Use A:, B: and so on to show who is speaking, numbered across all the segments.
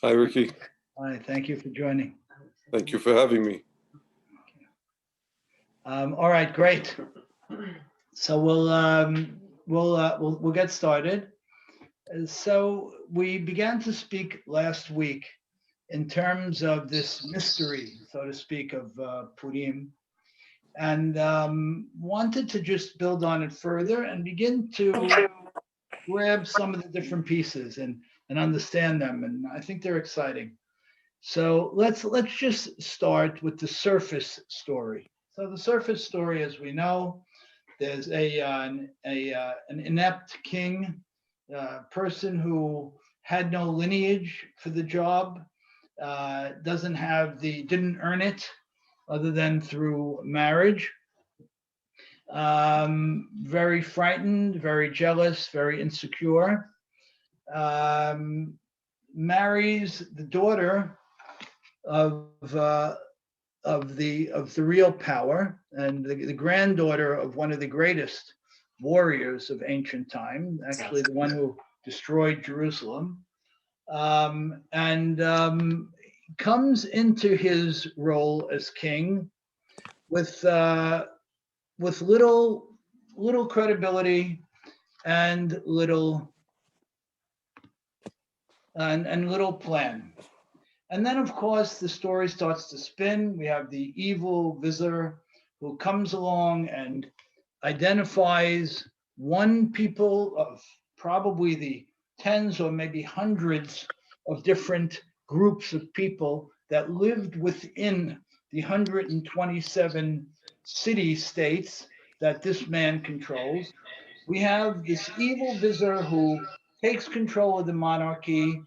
A: Hi, Ricky.
B: Hi, thank you for joining.
A: Thank you for having me.
B: All right, great. So we'll get started. So we began to speak last week in terms of this mystery, so to speak, of Purim, and wanted to just build on it further and begin to grab some of the different pieces and understand them. And I think they're exciting. So let's just start with the surface story. So the surface story, as we know, there's an inept king, person who had no lineage for the job, didn't earn it other than through marriage. Very frightened, very jealous, very insecure. Marries the daughter of the real power and the granddaughter of one of the greatest warriors of ancient time, actually the one who destroyed Jerusalem, and comes into his role as king with little credibility and little plan. And then, of course, the story starts to spin. We have the evil vizier who comes along and identifies one people of probably the tens or maybe hundreds of different groups of people that lived within the 127 city states that this man controls. We have this evil vizier who takes control of the monarchy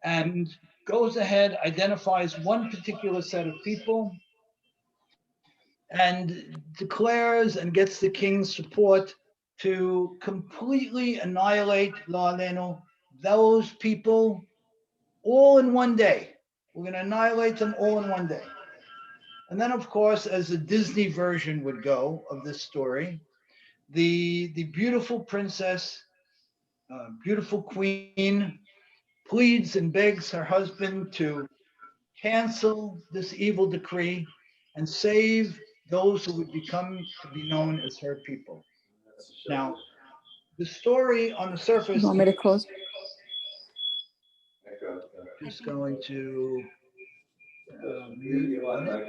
B: and goes ahead, identifies one particular set of people, and declares and gets the king's support to completely annihilate Lo Alenu, those people, all in one day. We're going to annihilate them all in one day. And then, of course, as the Disney version would go of this story, the beautiful princess, beautiful queen, pleads and begs her husband to cancel this evil decree and save those who would become to be known as her people. Now, the story on the surface.
C: You want me to close?
B: Just going to mute it.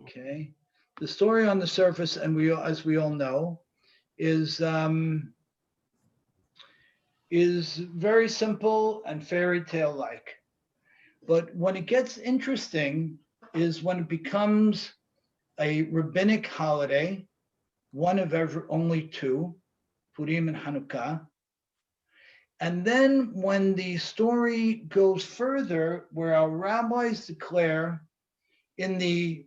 B: Okay. The story on the surface, and as we all know, is very simple and fairy tale like. But when it gets interesting is when it becomes a rabbinic holiday, one of only two, Purim and Hanukkah. And then when the story goes further, where our rabbis declare in the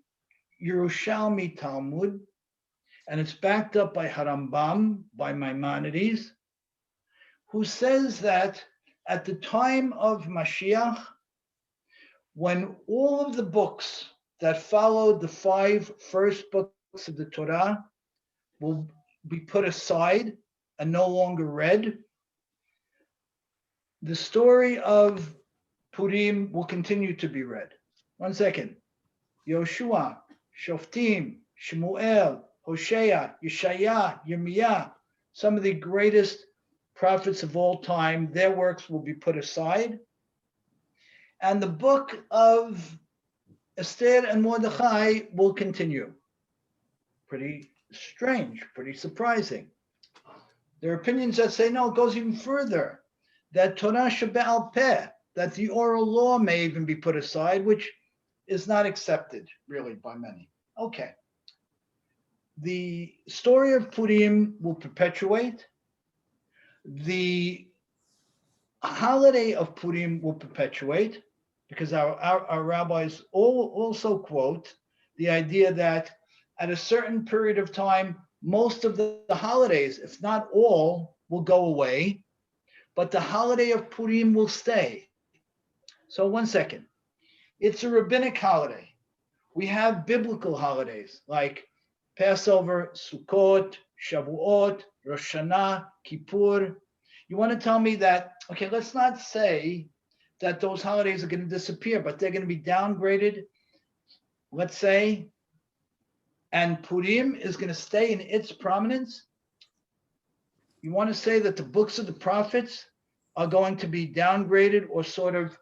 B: Yerushalmi Talmud, and it's backed up by Harambam, by Maimonides, who says that at the time of Mashiach, when all of the books that followed the 5 first books of the Torah will be put aside and no longer read, the story of Purim will continue to be read. 1 second. Yoshua, Shoftim, Shmuel, Hosea, Yeshaya, Yirmiyah, some of the greatest prophets of all time, their works will be put aside. And the book of Esther and Mordechai will continue. Pretty strange, pretty surprising. There are opinions that say, no, it goes even further, that Torah Shebe'al Peh, that the oral law may even be put aside, which is not accepted, really, by many. Okay. The story of Purim will perpetuate. The holiday of Purim will perpetuate, because our rabbis also quote the idea that at a certain period of time, most of the holidays, if not all, will go away, but the holiday of Purim will stay. So 1 second. It's a rabbinic holiday. We have biblical holidays like Passover, Sukkot, Shavuot, Rosh Hashanah, Kippur. You want to tell me that, okay, let's not say that those holidays are going to disappear, but they're going to be downgraded, let's say, and Purim is going to stay in its prominence. You want to say that the books of the prophets are going to be downgraded or sort of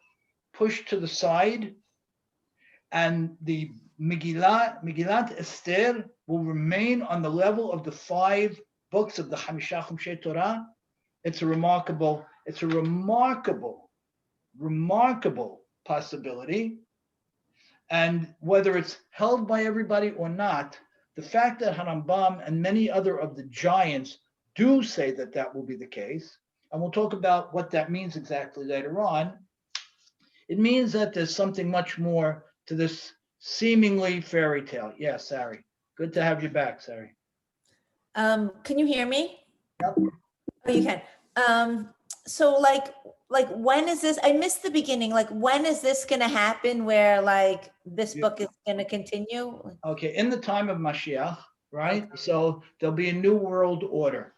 B: pushed to the side, and the Megillat Esther will remain on the level of the 5 books of the Hamisha Chumshei Torah. It's a remarkable possibility. And whether it's held by everybody or not, the fact that Harambam and many other of the giants do say that that will be the case, and we'll talk about what that means exactly later on, it means that there's something much more to this seemingly fairy tale. Yes, Sari. Good to have you back, Sari.
C: Can you hear me?
B: Yep.
C: Oh, you can. So like when is this? I missed the beginning. Like, when is this going to happen where like this book is going to continue?
B: Okay, in the time of Mashiach, right? Okay. So there'll be a new world order.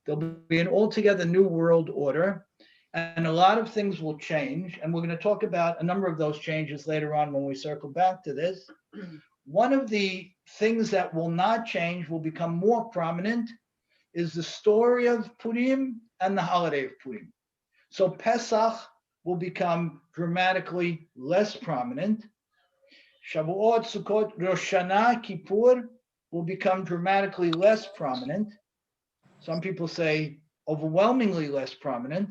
B: There'll be an altogether new world order, and a lot of things will change. And we're going to talk about a number of those changes later on when we circle back to this. One of the things that will not change, will become more prominent, is the story of Purim and the holiday of Purim. So Pesach will become dramatically less prominent. Shavuot, Sukkot, Rosh Hashanah, Kippur will become dramatically less prominent. Some people say overwhelmingly less prominent.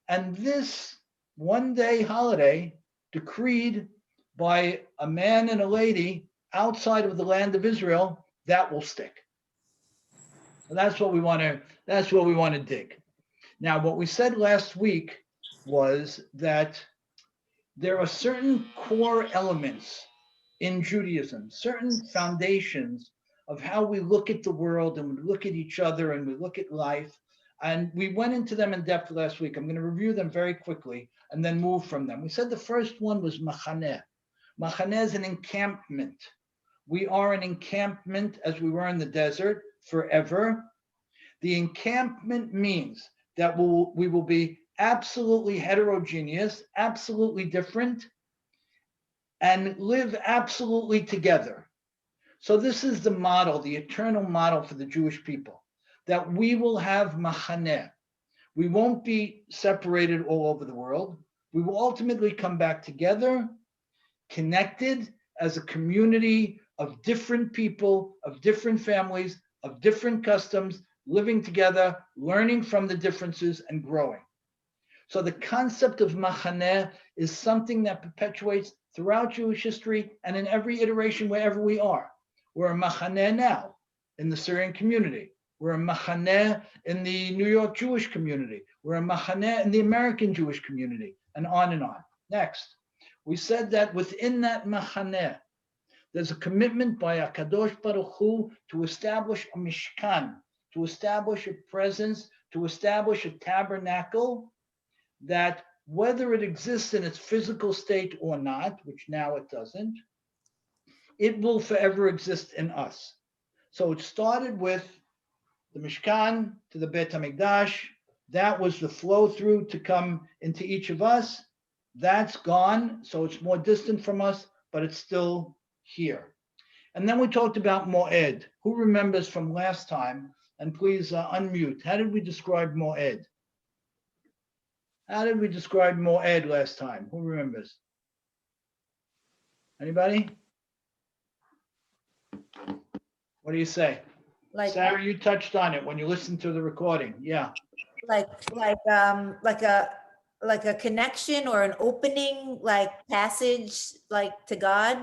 B: And this one-day holiday decreed by a man and a lady outside of the land of Israel, that will stick. So that's what we want to dig. Now, what we said last week was that there are certain core elements in Judaism, certain foundations of how we look at the world and we look at each other and we look at life. And we went into them in depth last week. I'm going to review them very quickly and then move from them. We said the first one was machaneh. Machaneh is an encampment. We are an encampment as we were in the desert forever. The encampment means that we will be absolutely heterogeneous, absolutely different, and live absolutely together. So this is the model, the eternal model for the Jewish people, that we will have machaneh. We won't be separated all over the world. We will ultimately come back together, connected as a community of different people, of different families, of different customs, living together, learning from the differences and growing. So the concept of machaneh is something that perpetuates throughout Jewish history and in every iteration wherever we are. We're a machaneh now in the Syrian community. We're a machaneh in the New York Jewish community. We're a machaneh in the American Jewish community, and on and on. Next, we said that within that machaneh, there's a commitment by HaKadosh Baruch Hu to establish a mishkan, to establish a presence, to establish a tabernacle that, whether it exists in its physical state or not, which now it doesn't, it will forever exist in us. So it started with the Mishkan to the Beit HaMikdash. That was the flow through to come into each of us. That's gone, so it's more distant from us, but it's still here. And then we talked about Moed. Who remembers from last time? And please unmute. How did we describe Moed? How did we describe Moed last time? Who remembers? Anybody? What do you say?
C: Like,
B: Sarah, you touched on it when you listened to the recording. Yeah.
C: like a connection or an opening, like passage, like to God.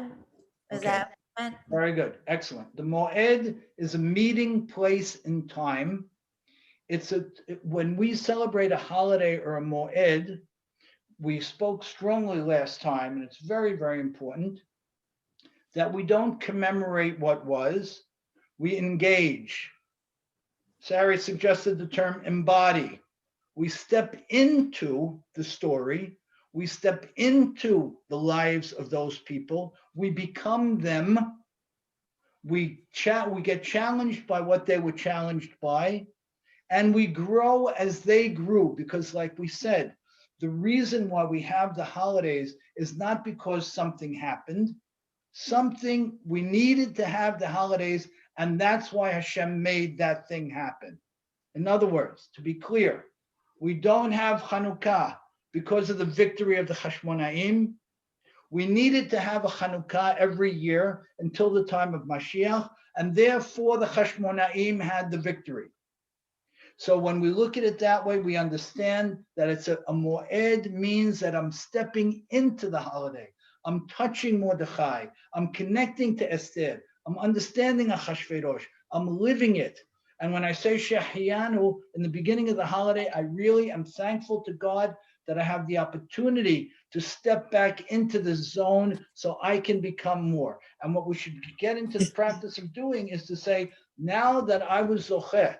C: Is
B: Okay.
C: that what you meant?
B: Very good. Excellent. The Moed is a meeting place in time. When we celebrate a holiday or a Moed, we spoke strongly last time, and it's very, very important that we don't commemorate what was, we engage. Sarah suggested the term embody. We step into the story, we step into the lives of those people, we become them, we get challenged by what they were challenged by, and we grow as they grew, because like we said, The reason why we have the holidays is not because something happened. Something we needed to have the holidays, and that's why Hashem made that thing happen. In other words, to be clear, we don't have Hanukkah because of the victory of the Hashmonaim. We needed to have a Hanukkah every year until the time of Mashiach, and therefore the Hashmonaim had the victory. So when we look at it that way, we understand that it's a moed means that I'm stepping into the holiday. I'm touching Mordechai. I'm connecting to Esther. I'm understanding Achashverosh. I'm living it. And when I say Shehiyanu in the beginning of the holiday, I really am thankful to God that I have the opportunity to step back into the zone so I can become more. And what we should get into the practice of doing is to say, now that I was Zocheh,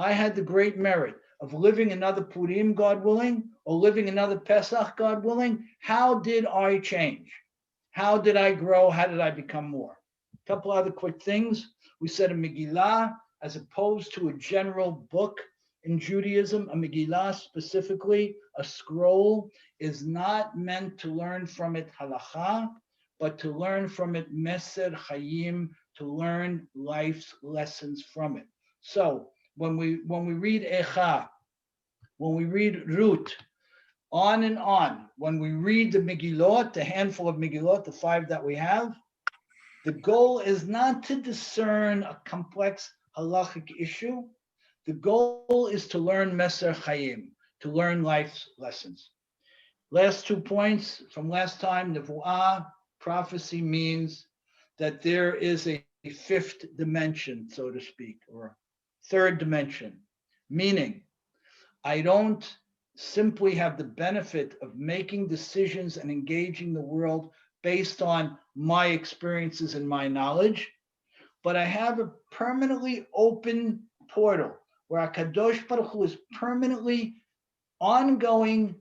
B: I had the great merit of living another Purim, God willing, or living another Pesach, God willing. How did I change? How did I grow? How did I become more? A couple other quick things. We said a Megillah, as opposed to a general book in Judaism, a Megillah specifically, a scroll, is not meant to learn from it halacha, but to learn from it Meser Chayim, to learn life's lessons from it. So when we read Echa, when we read Ruth, on and on, when we read the Megillot, the handful of Megillot, the 5 that we have, the goal is not to discern a complex halachic issue. The goal is to learn Meser Chayim, to learn life's lessons. Last 2 points from last time, Nevuah, prophecy means that there is a 5th dimension, so to speak, or 3rd dimension, meaning I don't simply have the benefit of making decisions and engaging the world based on my experiences and my knowledge, but I have a permanently open portal where HaKadosh Baruch Hu is permanently ongoing,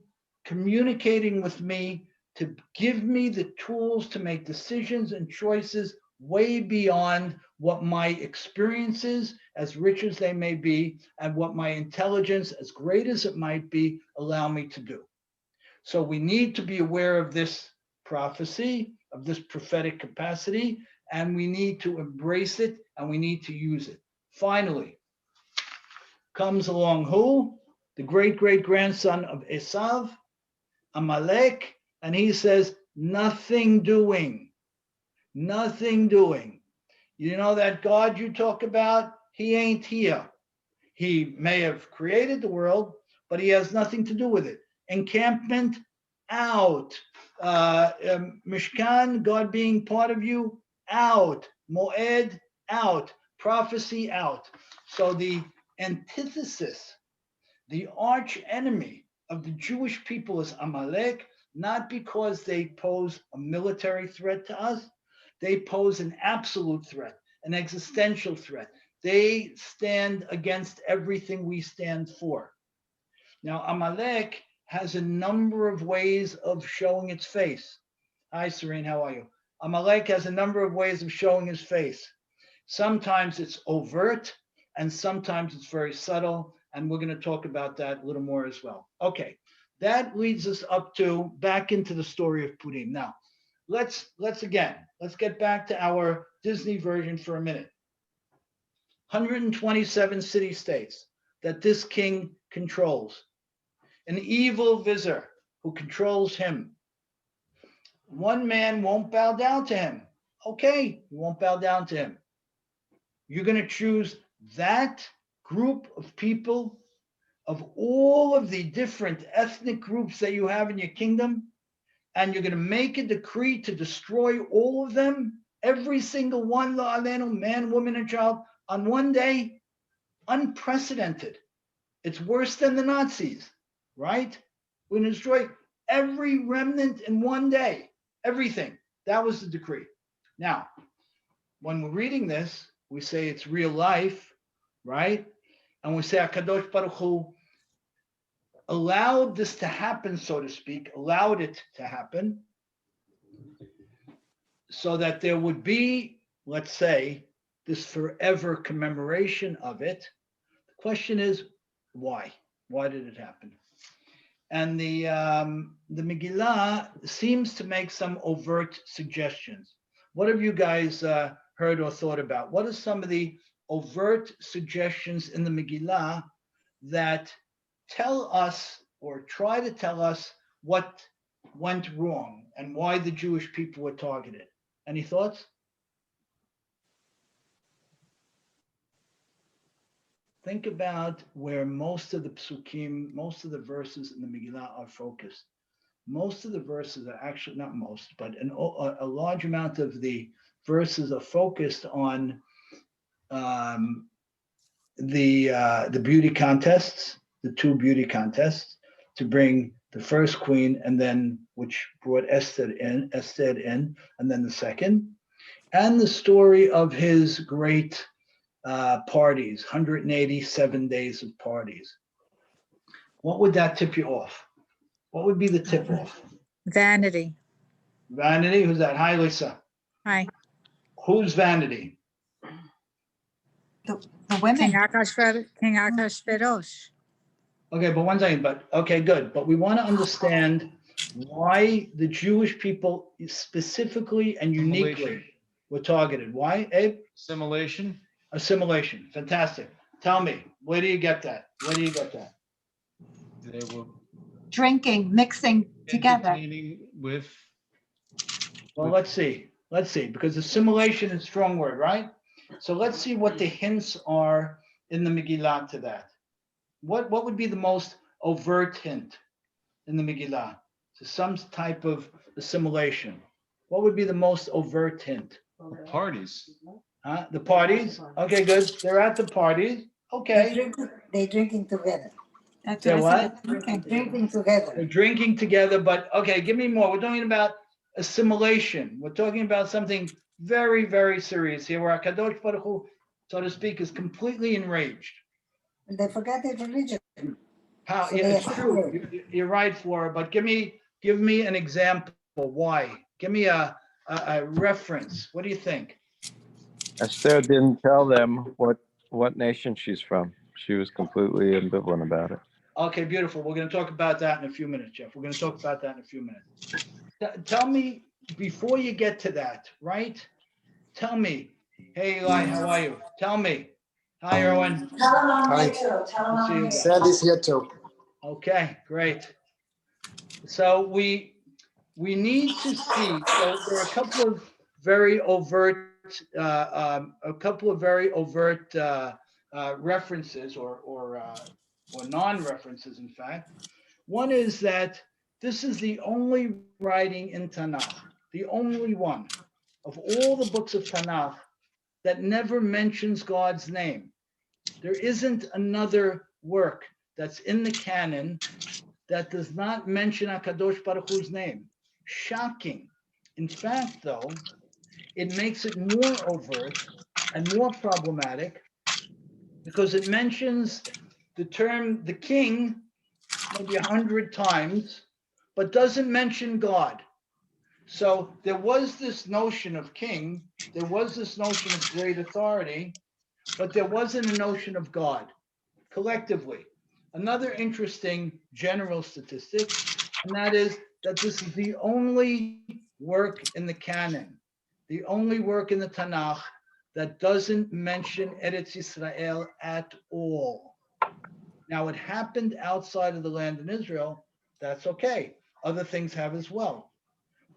B: communicating with me to give me the tools to make decisions and choices way beyond what my experiences, as rich as they may be, and what my intelligence, as great as it might be, allow me to do. So we need to be aware of this prophecy, of this prophetic capacity, and we need to embrace it and we need to use it. Finally, comes along who? The great-great-grandson of Esav, Amalek, and he says, nothing doing. Nothing doing. You know that God you talk about? He ain't here. He may have created the world, but he has nothing to do with it. Encampment, out. Mishkan, God being part of you, out. Moed, out. Prophecy, out. So the antithesis, the arch enemy of the Jewish people is Amalek, not because they pose a military threat to us. They pose an absolute threat, an existential threat. They stand against everything we stand for. Now, Amalek has a number of ways of showing its face. Hi, Serene, how are you? Amalek has a number of ways of showing his face. Sometimes it's overt, and sometimes it's very subtle, and we're going to talk about that a little more as well. Okay, that leads us back into the story of Purim. Now, let's get back to our Disney version for a minute. 127 city-states that this king controls. An evil vizier who controls him. One man won't bow down to him. Okay, you won't bow down to him. You're going to choose that group of people of all of the different ethnic groups that you have in your kingdom, and you're going to make a decree to destroy all of them, every single one, man, woman, and child, on one day. Unprecedented. It's worse than the Nazis, right? We're going to destroy every remnant in one day, everything. That was the decree. Now, when we're reading this, we say it's real life, right? And we say HaKadosh Baruch Hu allowed this to happen, so to speak, allowed it to happen, so that there would be, let's say, this forever commemoration of it. The question is, why? Why did it happen? And the Megillah seems to make some overt suggestions. What have you guys heard or thought about? What are some of the overt suggestions in the Megillah that tell us or try to tell us what went wrong and why the Jewish people were targeted? Any thoughts? Think about where most of the psukim, most of the verses in the Megillah are focused. Most of the verses are actually, not most, but a large amount of the verses are focused on the beauty contests, the two beauty contests, to bring the first queen and then which brought Esther in, and then the second, and the story of his great parties, 187 days of parties. What would that tip you off? What would be the tip off?
D: Vanity.
B: Vanity, who's that? Hi, Lisa.
D: Hi.
B: Who's vanity?
E: The women.
D: King Akashverosh.
B: Okay, but one second, but okay, good. But we want to understand why the Jewish people specifically and uniquely
F: Assimilation.
B: were targeted. Why, Abe?
F: Assimilation.
B: Assimilation. Fantastic. Tell me, where do you get that? Where do you get that?
F: They were
E: Drinking, mixing together.
F: entertaining with.
B: Well, let's see. Let's see, because assimilation is a strong word, right? So let's see what the hints are in the Megillah to that. What would be the most overt hint in the Megillah to some type of assimilation? What would be the most overt hint?
F: Parties.
B: Huh? The parties? Okay, good. They're at the parties. Okay.
G: They're drinking together.
E: That's
B: They're
E: what I said,
B: what?
E: drinking.
G: Drinking
B: They're
G: together.
B: drinking together, but okay, give me more. We're talking about assimilation. We're talking about something very, very serious here, where Kadosh Baruch Hu, so to speak, is completely enraged.
G: And they forgot their religion.
B: How?
G: So
B: Yeah,
G: they
B: it's true.
G: assimilate.
B: You're right, Flora. But give me an example. Why? Give me a reference. What do you think?
H: Esther didn't tell them what nation she's from. She was completely ambivalent about it.
B: Okay, beautiful. We're going to talk about that in a few minutes, Jeff. We're going to talk about that in a few minutes. Tell me, before you get to that, right? Tell me. Hey, Eli, how are you? Tell me. Hi, Erwin.
G: Tell them I'm
I: Hi.
G: here too. Tell them
B: See
G: I'm
B: you.
G: here.
I: Sandy's here too.
B: Okay, great. So we need to see. So there are a couple of very overt, references or non-references, in fact. One is that this is the only writing in Tanakh, the only one of all the books of Tanakh that never mentions God's name. There isn't another work that's in the canon that does not mention HaKadosh Baruch Hu's name. Shocking. In fact, though, it makes it more overt and more problematic because it mentions the term the king maybe 100 times, but doesn't mention God. So there was this notion of king, there was this notion of great authority, but there wasn't a notion of God collectively. Another interesting general statistic, and that is that this is the only work in the canon, the only work in the Tanakh that doesn't mention Eretz Yisrael at all. Now, it happened outside of the land in Israel. That's okay. Other things have as well.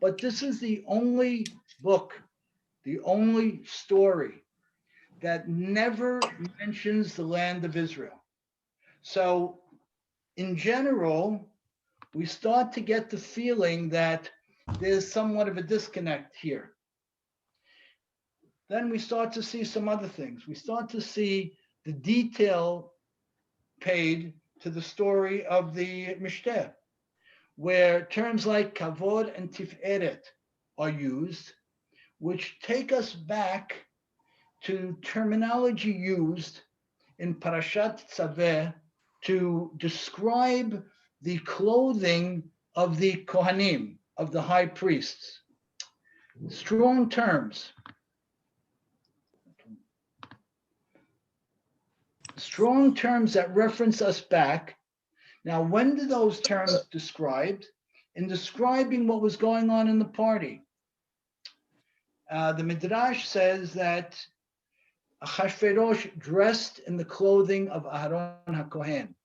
B: But this is the only book, the only story that never mentions the land of Israel. So in general, we start to get the feeling that there's somewhat of a disconnect here. Then we start to see some other things. We start to see the detail paid to the story of the Mishteh, where terms like kavod and tiferet are used, which take us back to terminology used in Parashat Tzaveh to describe the clothing of the Kohanim, of the high priests. Strong terms. Strong terms that reference us back Now, when do those terms described? In describing what was going on in the party. The Midrash says that Achashverosh dressed in the clothing of Aharon HaKohen.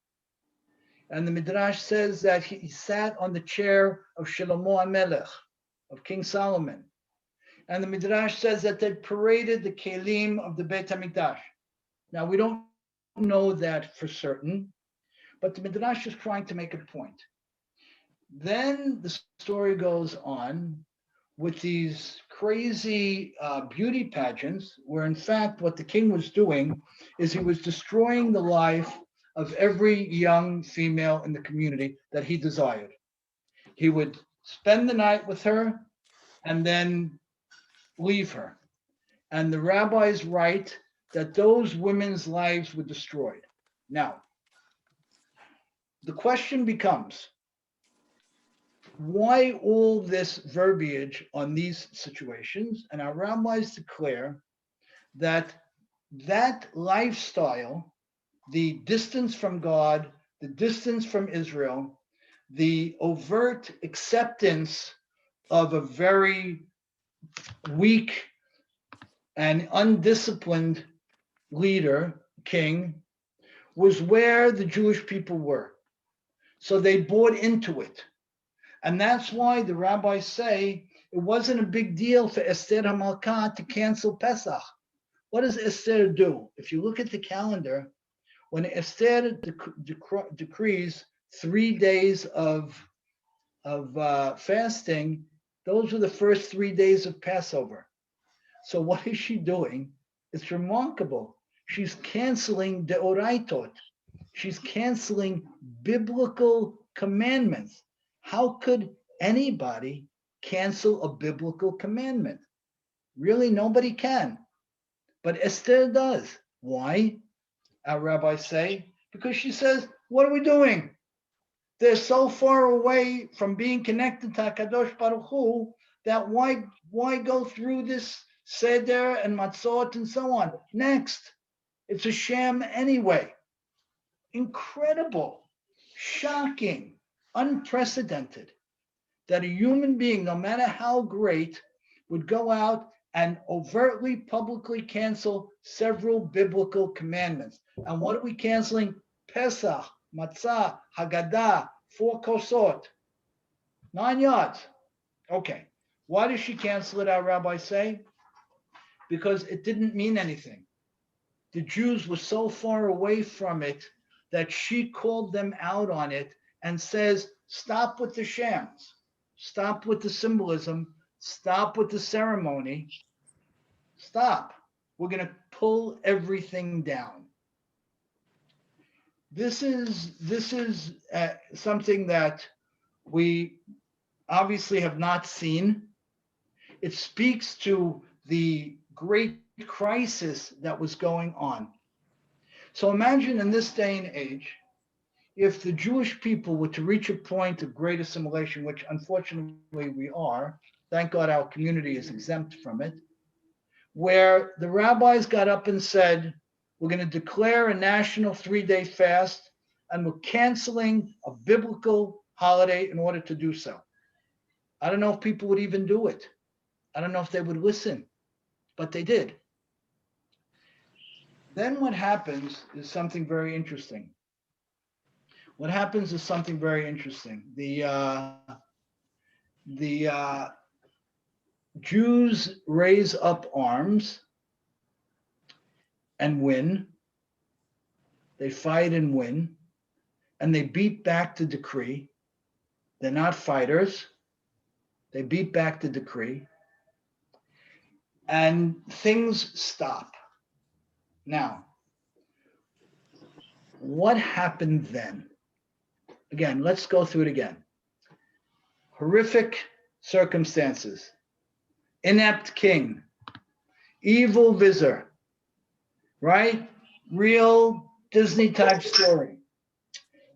B: And the Midrash says that he sat on the chair of Shlomo HaMelech, of King Solomon. And the Midrash says that they paraded the kelim of the Beit HaMikdash. Now, we don't know that for certain, but the Midrash is trying to make a point. Then the story goes on with these crazy beauty pageants, where in fact what the king was doing is he was destroying the life of every young female in the community that he desired. He would spend the night with her and then leave her. And the rabbis write that those women's lives were destroyed. Now, the question becomes, why all this verbiage on these situations? And our rabbis declare that that lifestyle, the distance from God, the distance from Israel, the overt acceptance of a very weak and undisciplined leader, king, was where the Jewish people were. So they bought into it. And that's why the rabbis say it wasn't a big deal for Esther HaMalkah to cancel Pesach. What does Esther do? If you look at the calendar, when Esther decrees 3 days of fasting, those were the first 3 days of Passover. So what is she doing? It's remarkable. She's canceling deoraitot. She's canceling biblical commandments. How could anybody cancel a biblical commandment? Really, nobody can. But Esther does. Why? Our rabbis say, because she says, what are we doing? They're so far away from being connected to HaKadosh Baruch Hu that why go through this Seder and Matzot and so on? Next, it's a sham anyway. Incredible, shocking, unprecedented that a human being, no matter how great, would go out and overtly, publicly cancel several biblical commandments. And what are we canceling? Pesach, Matzah, Haggadah, 4 kosot, 9 yards. Okay. Why does she cancel it, our rabbis say? Because it didn't mean anything. The Jews were so far away from it that she called them out on it and says, stop with the shams, stop with the symbolism, stop with the ceremony, stop. We're going to pull everything down. This is something that we obviously have not seen. It speaks to the great crisis that was going on. So imagine in this day and age, if the Jewish people were to reach a point of great assimilation, which unfortunately we are, thank God our community is exempt from it, where the rabbis got up and said, we're going to declare a national 3-day fast and we're canceling a biblical holiday in order to do so. I don't know if people would even do it. I don't know if they would listen, but they did. Then what happens is something very interesting. What happens is something very interesting. The Jews raise up arms and win. They fight and win, and they beat back the decree. They're not fighters. They beat back the decree, and things stop. Now, what happened then? Again, let's go through it again. Horrific circumstances, inept king, evil vizier, right? Real Disney type story.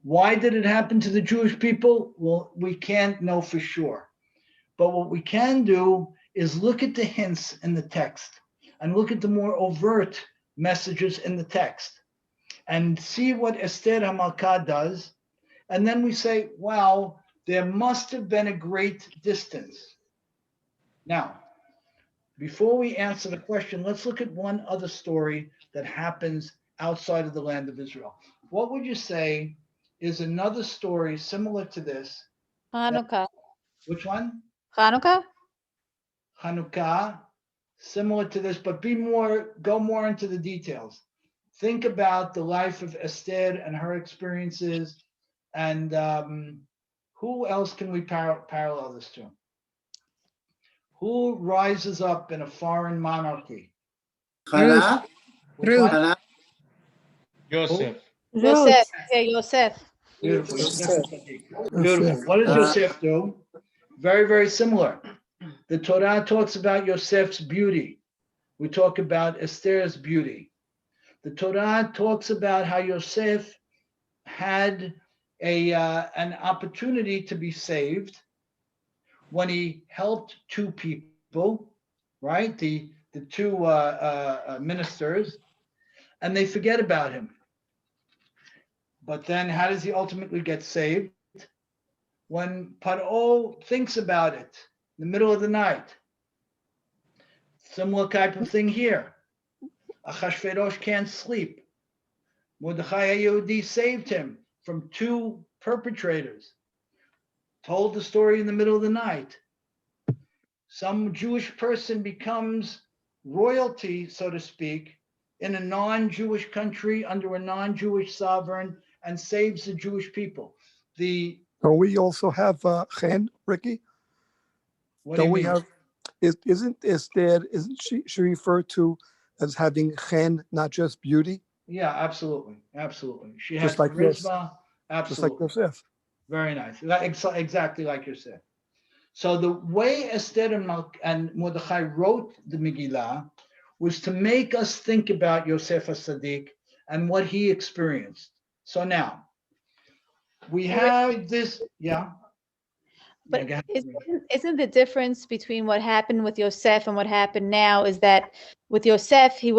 B: Why did it happen to the Jewish people? Well, we can't know for sure. But what we can do is look at the hints in the text and look at the more overt messages in the text and see what Esther HaMalkah does And then we say, wow, there must have been a great distance. Now, before we answer the question, let's look at one other story that happens outside of the land of Israel. What would you say is another story similar to this?
I: Hanukkah.
B: Which one?
I: Hanukkah?
B: Hanukkah, similar to this, but go more into the details. Think about the life of Esther and her experiences, and who else can we parallel this to? Who rises up in a foreign monarchy?
J: Hannah,
B: Which one?
J: Hannah,
F: Yosef.
I: Yosef. Yeah, Yosef.
B: Beautiful.
G: Yosef.
B: Beautiful. What does Yosef do? Very, very similar. The Torah talks about Yosef's beauty. We talk about Esther's beauty. The Torah talks about how Yosef had an opportunity to be saved when he helped two people, right? The two ministers, and they forget about him. But then how does he ultimately get saved? When Paro thinks about it in the middle of the night. Similar type of thing here. Achashverosh can't sleep. Mordechai Yehudi saved him from two perpetrators. Told the story in the middle of the night. Some Jewish person becomes royalty, so to speak, in a non-Jewish country under a non-Jewish sovereign and saves the Jewish people.
K: Don't we also have Chen, Ricky?
B: What do you
K: Don't we
B: mean?
K: have? Isn't Esther? Isn't she referred to as having Chen, not just beauty?
B: Yeah, absolutely, absolutely. She has
K: Just like this.
B: charisma.
K: Just like
B: Absolutely,
K: Yosef.
B: very nice. Exactly like you said. So the way Esther and Mordechai wrote the Megillah was to make us think about Yosef HaSadiq and what he experienced. So now we have this, yeah.
I: But
B: Yeah, go ahead.
I: isn't the difference between what happened with Yosef and what happened now is that with Yosef, he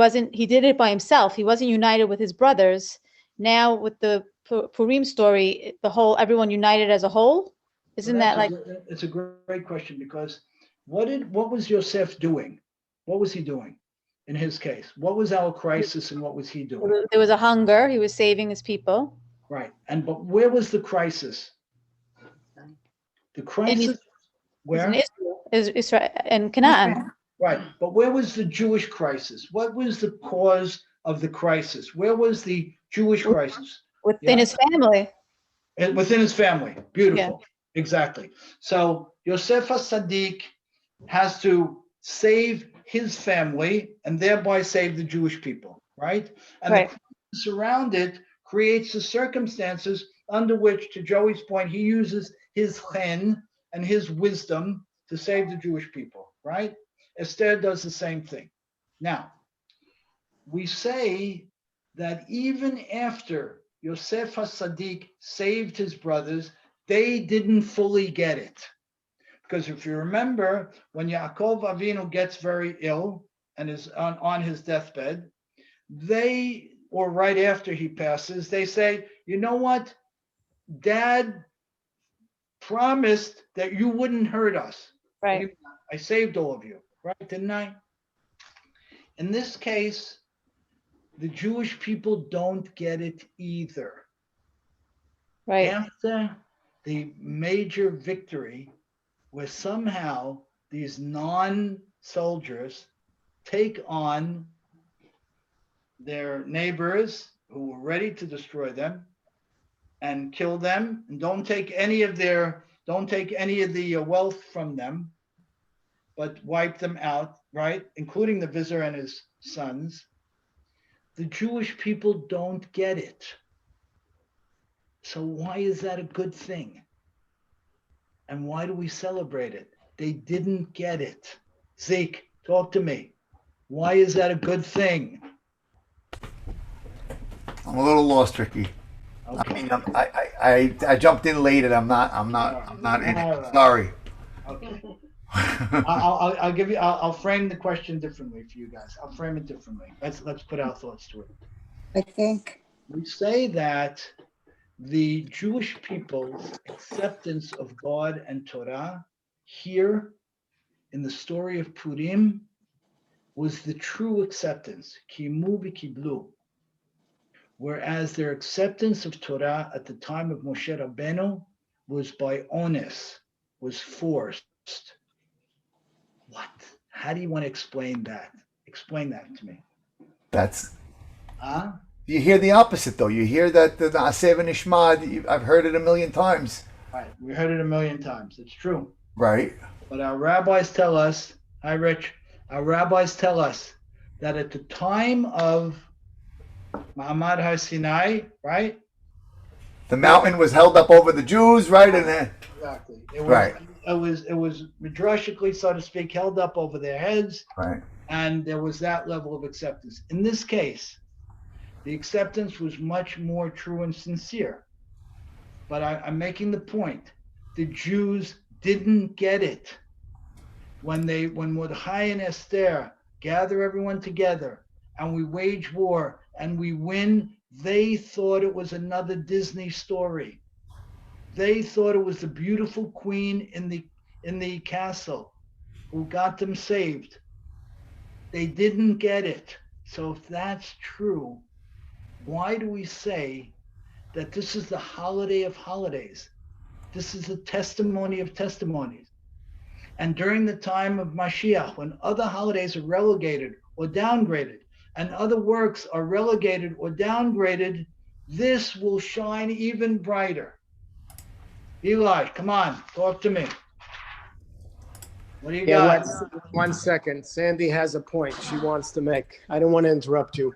I: did it by himself. He wasn't united with his brothers. Now with the Purim story, everyone united as a whole. Isn't that like?
B: It's a great question, because what was Yosef doing? What was he doing in his case? What was our crisis and what was he doing?
I: There was a hunger. He was saving his people.
B: Right. But where was the crisis? The crisis where?
I: Israel and Canaan.
B: Right. But where was the Jewish crisis? What was the cause of the crisis? Where was the Jewish crisis?
I: Within his family.
B: Within his family. Beautiful. Yeah. Exactly. So Yosef HaSadiq has to save his family and thereby save the Jewish people, right? And the crisis around it creates the circumstances under which, to Joey's point, he uses his chen and his wisdom to save the Jewish people, right? Esther does the same thing. Now, we say that even after Yosef HaSadiq saved his brothers, they didn't fully get it. Because if you remember, when Yaakov Avinu gets very ill and is on his deathbed, or right after he passes, they say, you know what? Dad promised that you wouldn't hurt us.
I: Right.
B: I saved all of you, right? Didn't I? In this case, the Jewish people don't get it either.
I: Right.
B: After the major victory, where somehow these non-soldiers take on their neighbors who were ready to destroy them and kill them, and don't take any of the wealth from them, but wipe them out, right? Including the vizier and his sons. The Jewish people don't get it. So why is that a good thing? And why do we celebrate it? They didn't get it. Zeke, talk to me. Why is that a good thing?
J: I'm a little lost, Ricky.
B: Okay.
J: I mean, I jumped in late and I'm not in it. Sorry.
B: Okay. I'll frame the question differently for you guys. I'll frame it differently. Let's put our thoughts to it.
G: I think
B: We say that the Jewish people's acceptance of God and Torah here in the story of Purim was the true acceptance, kimu v'kiblu. Whereas their acceptance of Torah at the time of Moshe Rabbeinu was by onus, was forced. What? How do you want to explain that? Explain that to me.
J: That's
B: Huh?
J: you hear the opposite though. You hear that the Aseh v'Nishma. I've heard it a million times.
B: Right. We heard it a million times. It's true.
J: Right.
B: But our rabbis tell us, hi Rich, our rabbis tell us that at the time of Ma'amad Har Sinai, right?
J: The mountain was held up over the Jews, right? And then
B: Exactly. It was,
J: right.
B: It was midrashically, so to speak, held up over their heads.
J: Right.
B: And there was that level of acceptance. In this case, the acceptance was much more true and sincere. But I'm making the point. The Jews didn't get it. When Mordechai and Esther gather everyone together and we wage war and we win, they thought it was another Disney story. They thought it was the beautiful queen in the castle who got them saved. They didn't get it. So if that's true, why do we say that this is the holiday of holidays? This is the testimony of testimonies. And during the time of Mashiach, when other holidays are relegated or downgraded, and other works are relegated or downgraded, this will shine even brighter. Eli, come on, talk to me. What do you got?
L: One second. Sandy has a point she wants to make. I don't want to interrupt you.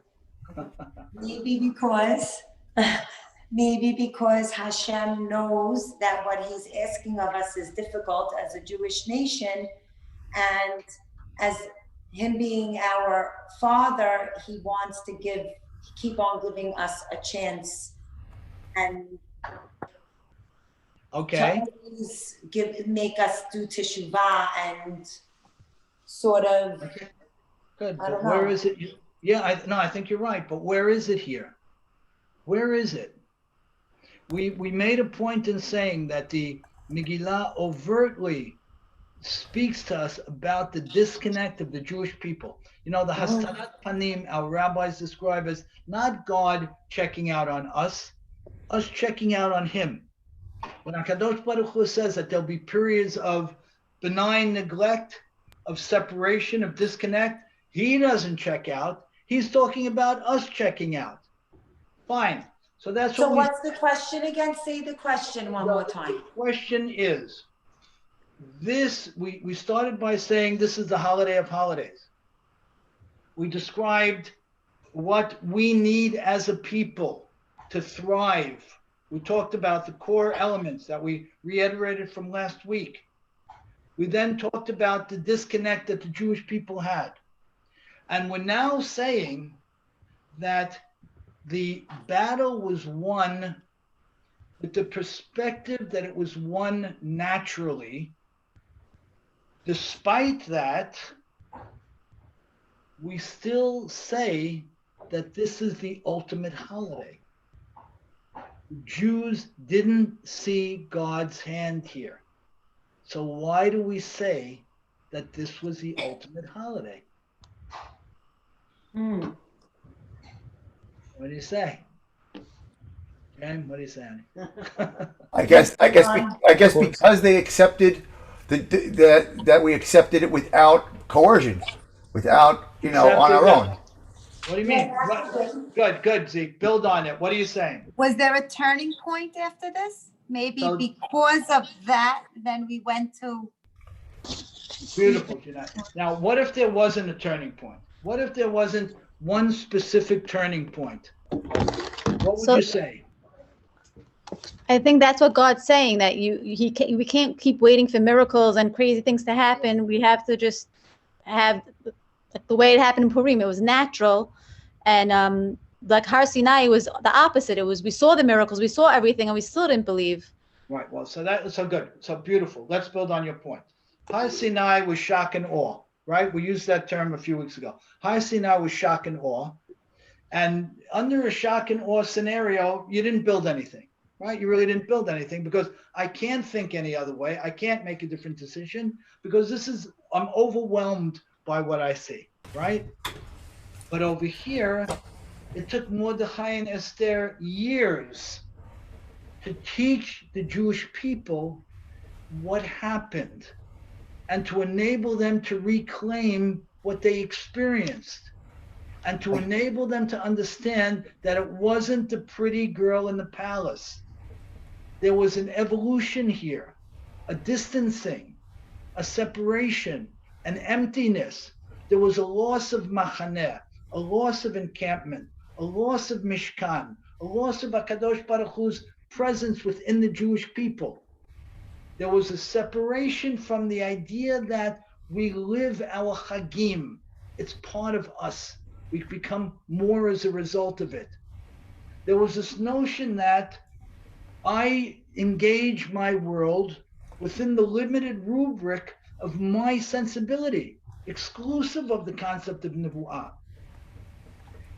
G: Maybe because Hashem knows that what he's asking of us is difficult as a Jewish nation, and as him being our father, he wants to keep on giving us a chance and
B: okay,
G: make us do teshuvah and sort of.
B: Okay. Good.
G: I don't
B: But where
G: know.
B: is it? Yeah, I think you're right. But where is it here? Where is it? We made a point in saying that the Megillah overtly speaks to us about the disconnect of the Jewish people. You know, the Hastarat Panim, our rabbis describe as not God checking out on us checking out on him. When HaKadosh Baruch Hu says that there'll be periods of benign neglect, of separation, of disconnect, he doesn't check out. He's talking about us checking out. Fine. So that's
G: So
B: what
G: what's the question again? Say the question one more time.
B: The question is, we started by saying this is the holiday of holidays. We described what we need as a people to thrive. We talked about the core elements that we reiterated from last week. We then talked about the disconnect that the Jewish people had. And we're now saying that the battle was won with the perspective that it was won naturally. Despite that, we still say that this is the ultimate holiday. Jews didn't see God's hand here. So why do we say that this was the ultimate holiday? What do you say? Jen, what do you say?
J: I guess because they accepted that we accepted it without coercion, without on our own.
B: What do you mean? Good, Zeke. Build on it. What are you saying?
E: Was there a turning point after this? Maybe
B: So-
E: because of that, then we went to.
B: Beautiful, Jeanette. Now, what if there wasn't a turning point? What if there wasn't one specific turning point? What would you say?
I: I think that's what God's saying, that we can't keep waiting for miracles and crazy things to happen. We have to just have the way it happened in Purim. It was natural, and like Har Sinai was the opposite. It was, we saw the miracles, we saw everything, and we still didn't believe.
B: Right. Well, so that's so good. So beautiful. Let's build on your point. Har Sinai was shock and awe, right? We used that term a few weeks ago. Har Sinai was shock and awe. And under a shock and awe scenario, you didn't build anything. right? You really didn't build anything because I can't think any other way. I can't make a different decision because I'm overwhelmed by what I see, right? But over here, it took Mordechai and Esther years to teach the Jewish people what happened and to enable them to reclaim what they experienced and to enable them to understand that it wasn't the pretty girl in the palace. There was an evolution here, a distancing, a separation, an emptiness. There was a loss of machaneh, a loss of encampment, a loss of Mishkan, a loss of HaKadosh Baruch Hu's presence within the Jewish people. There was a separation from the idea that we live our Chagim. It's part of us. We become more as a result of it. There was this notion that I engage my world within the limited rubric of my sensibility, exclusive of the concept of Nebu'ah.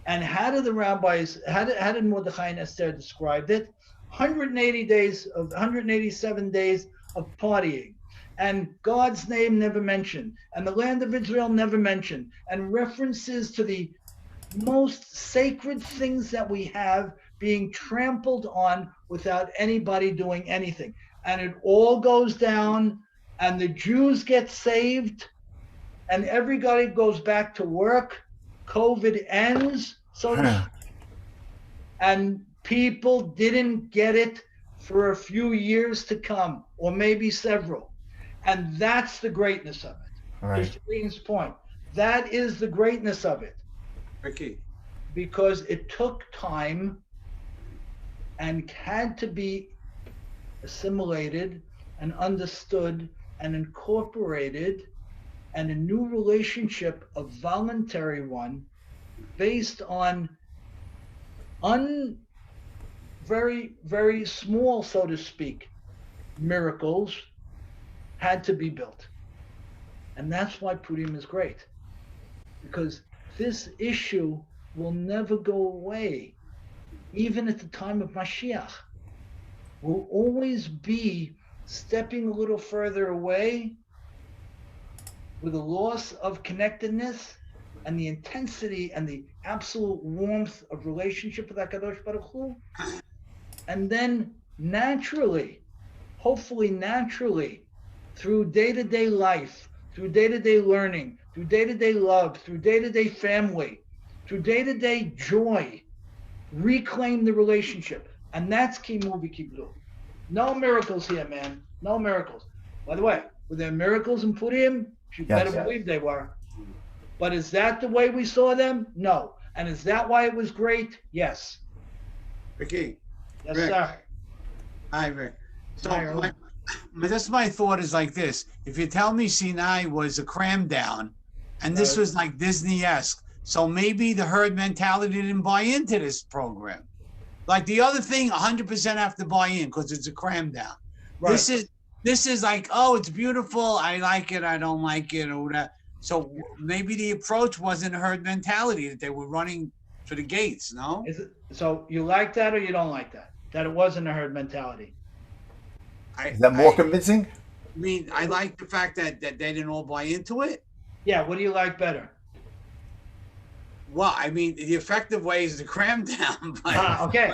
B: And how did the rabbis, how did Mordechai and Esther describe it? 187 days of partying, and God's name never mentioned, and the land of Israel never mentioned, and references to the most sacred things that we have being trampled on without anybody doing anything. And it all goes down, and the Jews get saved, and everybody goes back to work. COVID ends, and people didn't get it for a few years to come, or maybe several. And that's the greatness of it.
J: Right.
B: To Shireen's point, that is the greatness of it.
M: Ricky.
B: Because it took time and had to be assimilated and understood and incorporated, and a new relationship, a voluntary one, based on very, very small, so to speak, miracles had to be built. And that's why Purim is great, because this issue will never go away, even at the time of Mashiach. We'll always be stepping a little further away with a loss of connectedness and the intensity and the absolute warmth of relationship with HaKadosh Baruch Hu. And then naturally, hopefully naturally, through day-to-day life, through day-to-day learning, through day-to-day love, through day-to-day family, through day-to-day joy, reclaim the relationship. And that's Kimu V'Kiblu. No miracles here, man. No miracles. By the way, were there miracles in Purim? You better believe they were. But is that the way we saw them? No. And is that why it was great? Yes.
M: Ricky.
B: Yes,
M: Rick.
B: sir.
M: Hi, Rick. So
B: Hi,
M: my thought is like this. If you tell me Sinai was a cram down and this was like Disney-esque, so maybe the herd mentality didn't buy into this program. Like the other thing, 100% have to buy in because it's a cram down.
B: Right.
M: This is like, oh, it's beautiful. I like it. I don't like it or whatever. So maybe the approach wasn't a herd mentality, that they were running for the gates, no?
B: So you like that or you don't like that? That it wasn't a herd mentality?
J: Is that more convincing?
M: I mean, I like the fact that they didn't all buy into it.
B: Yeah, what do you like better?
M: Well, I mean, the effective way is to cram down.
B: Okay,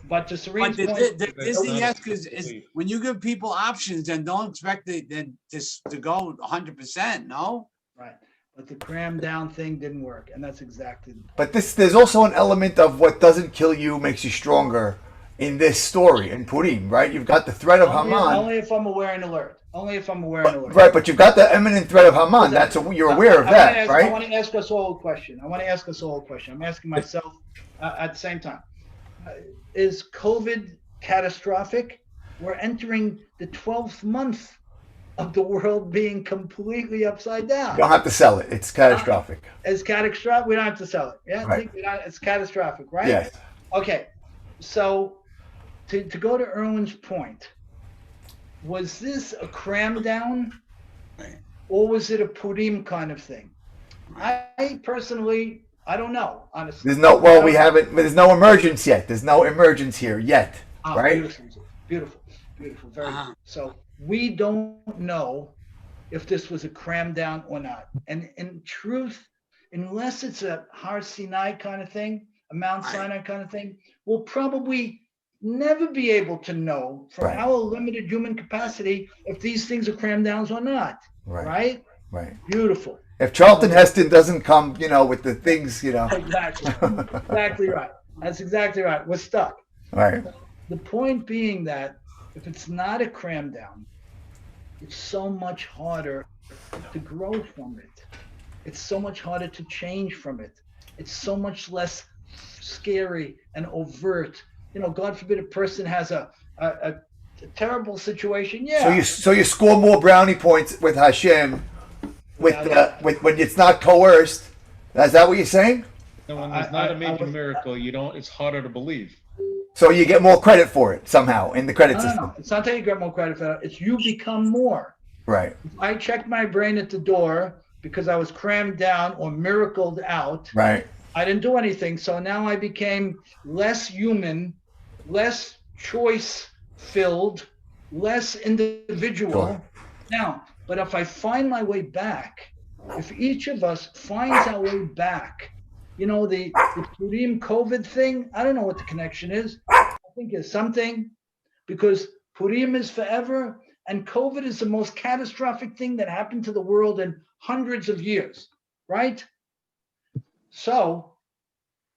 B: but to Serene's point,
M: the Disney-esque is when you give people options, then don't expect it to go 100%, no?
B: Right, but the cram down thing didn't work, and that's exactly.
J: But there's also an element of what doesn't kill you makes you stronger in this story in Purim, right? You've got the threat of Haman.
B: Only if I'm aware and alert. Only if I'm aware and alert.
J: Right, but you've got the imminent threat of Haman. You're aware of that, right?
B: I want to ask us all a question. I'm asking myself at the same time. Is COVID catastrophic? We're entering the 12th month of the world being completely upside down.
J: You don't have to sell it. It's catastrophic.
B: It's catastrophic. We don't have to sell it. Yeah,
J: right.
B: It's catastrophic, right?
J: Yes.
B: Okay, so to go to Erwin's point, was this a cram down, or was it a Purim kind of thing? I personally, I don't know, honestly.
J: There's no emergence yet. There's no emergence here yet. right?
B: Beautiful, beautiful, beautiful, very good. So we don't know if this was a cram down or not. And in truth, unless it's a Har Sinai kind of thing, a Mount Sinai kind of thing, we'll probably never be able to know from
J: Right.
B: our limited human capacity if these things are cram downs or not. Right?
J: Right.
B: Beautiful.
J: If Charlton Heston doesn't come, with the things,
B: Exactly. Exactly right. That's exactly right. We're stuck.
J: Right.
B: The point being that if it's not a cram down, it's so much harder to grow from it. It's so much harder to change from it. It's so much less scary and overt. God forbid a person has a terrible situation. Yeah.
J: So you score more brownie points with Hashem, with when it's not coerced. Is that what you're saying?
F: And when there's not a major miracle, it's harder to believe.
J: So you get more credit for it somehow in the credit system.
B: No. It's not that you get more credit for it. It's you become more.
J: Right.
B: If I checked my brain at the door because I was crammed down or miracled out.
J: Right.
B: I didn't do anything. So now I became less human, less choice filled, less individual.
J: Sure.
B: Now, but if I find my way back, if each of us finds our way back, the Purim COVID thing, I don't know what the connection is. I think there's something, because Purim is forever and COVID is the most catastrophic thing that happened to the world in hundreds of years, right? So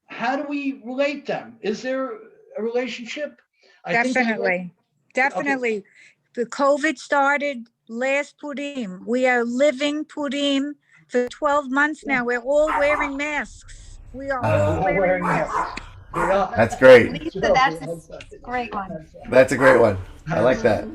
B: how do we relate them? Is there a relationship?
D: Definitely. Definitely. The COVID started last Purim. We are living Purim for 12 months now. We're all wearing masks. We are all wearing masks.
J: That's great.
E: Lisa, that's a great one.
J: That's a great one. I like that.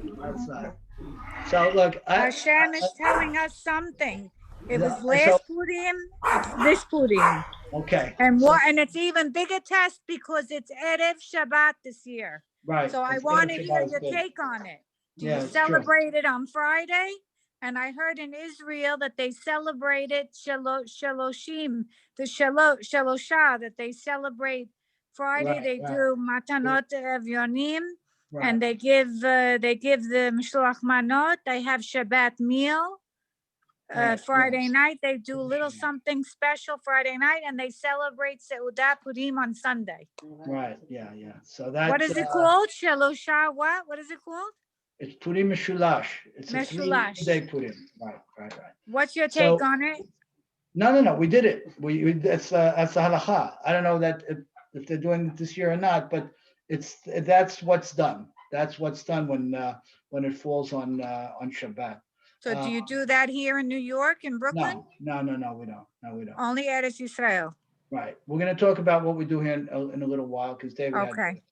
B: So look,
D: Hashem is telling us something. It was last Purim, it's this Purim.
B: Okay.
D: And it's even bigger test because it's Erev Shabbat this year.
B: Right.
D: So I want to hear your take on it. Do you celebrate it on Friday? And I heard in Israel that they celebrated Shaloshim, the Shalosha, that they celebrate Friday. They do Matanot Evyonim, and they give the Mishloach Manot. They have Shabbat meal. Friday night, they do a little something special Friday night, and they celebrate Seudah Purim on Sunday.
B: Right. Yeah. So that's
D: what is it called? Shalosha. What is it called?
B: It's Purim Meshulash. It's
D: Meshulash.
B: a 3-day Purim. Right.
D: What's your take on it?
B: No. We did it. That's the halacha. I don't know that if they're doing it this year or not, but that's what's done. That's what's done when it falls on Shabbat.
D: So do you do that here in New York, in Brooklyn?
B: No, we don't. No, we don't.
D: Only Eretz Yisrael.
B: Right. We're going to talk about what we do here in a little while because David.
D: Okay.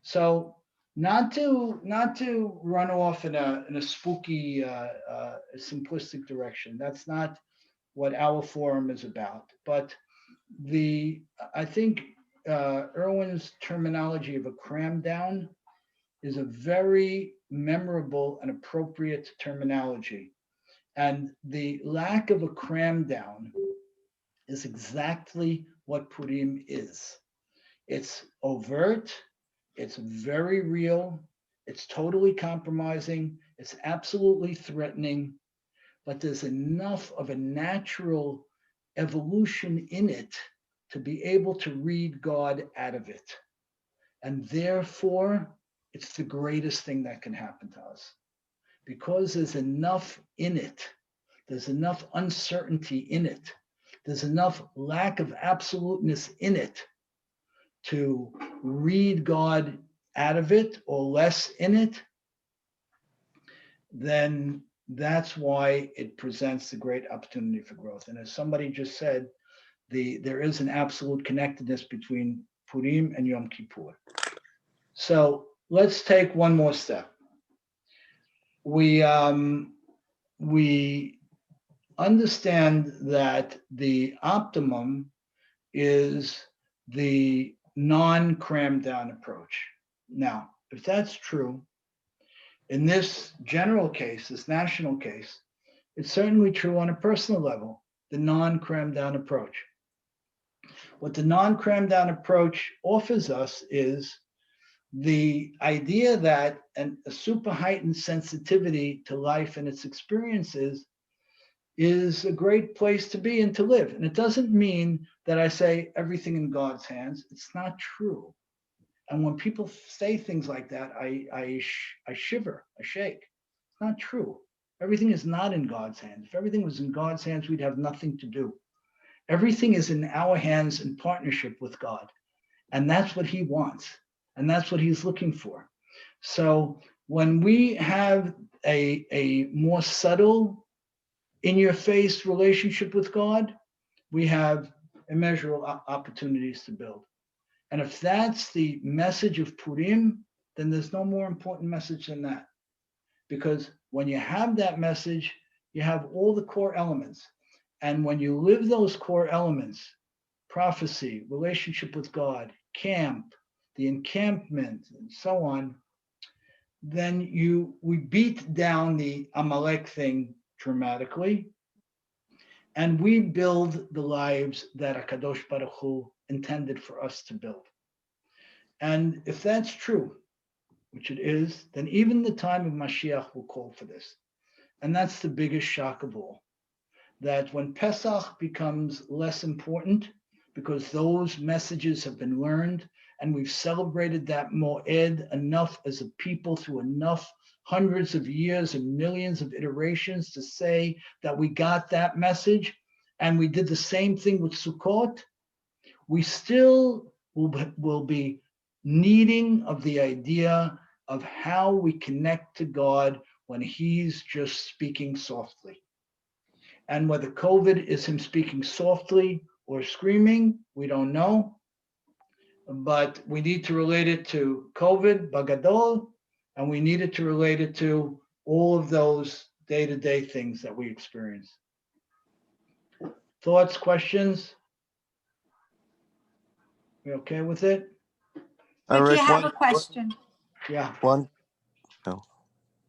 B: So not to run off in a spooky, simplistic direction. That's not what our forum is about. But I think Erwin's terminology of a cram down is a very memorable and appropriate terminology. And the lack of a cram down is exactly what Purim is. It's overt, it's very real, it's totally compromising, it's absolutely threatening, but there's enough of a natural evolution in it to be able to read God out of it. And therefore, it's the greatest thing that can happen to us because there's enough in it. There's enough uncertainty in it. There's enough lack of absoluteness in it to read God out of it or less in it. Then that's why it presents the great opportunity for growth. And as somebody just said, there is an absolute connectedness between Purim and Yom Kippur. So let's take one more step. We understand that the optimum is the non-crammed down approach. Now, if that's true, in this general case, this national case, it's certainly true on a personal level, the non-crammed down approach. What the non-crammed down approach offers us is the idea that a super heightened sensitivity to life and its experiences is a great place to be and to live. And it doesn't mean that I say everything in God's hands. It's not true. And when people say things like that, I shiver, I shake. It's not true. Everything is not in God's hands. If everything was in God's hands, we'd have nothing to do. Everything is in our hands in partnership with God. And that's what he wants. And that's what he's looking for. So when we have a more subtle, in your face relationship with God, we have immeasurable opportunities to build. And if that's the message of Purim, then there's no more important message than that. Because when you have that message, you have all the core elements. And when you live those core elements, prophecy, relationship with God, camp, the encampment, and so on, then we beat down the Amalek thing dramatically, and we build the lives that HaKadosh Baruch Hu intended for us to build. And if that's true, which it is, then even the time of Mashiach will call for this. And that's the biggest shock of all, that when Pesach becomes less important, because those messages have been learned, and we've celebrated that Moed enough as a people through enough hundreds of years and millions of iterations to say that we got that message, and we did the same thing with Sukkot, we still will be needing of the idea of how we connect to God when he's just speaking softly. And whether COVID is him speaking softly or screaming, we don't know. But we need to relate it to COVID, Bagadol, and we needed to relate it to all of those day-to-day things that we experience. Thoughts, questions? We okay with it?
E: Ricky, I have a question.
B: Yeah.
H: One. No.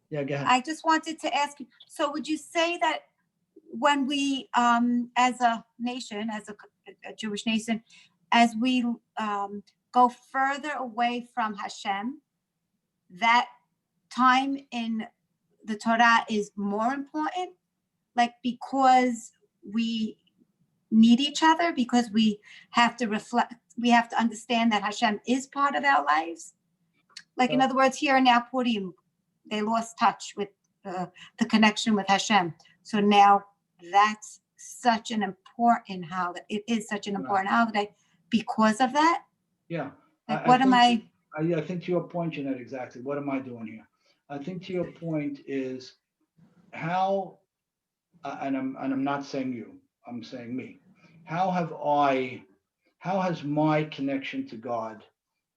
B: Yeah, go ahead.
E: I just wanted to ask you, so would you say that when we, as a nation, as a Jewish nation, as we go further away from Hashem, that time in the Torah is more important? Like, because we need each other, because we have to reflect, we have to understand that Hashem is part of our lives? Like, in other words, here in now Purim, they lost touch with the connection with Hashem. So now that's such an important holiday. It is such an important holiday because of that.
B: Yeah.
E: Like,
B: I think to your point, Jeanette, exactly. What am I doing here? I think to your point is how, and I'm not saying you, I'm saying me. How has my connection to God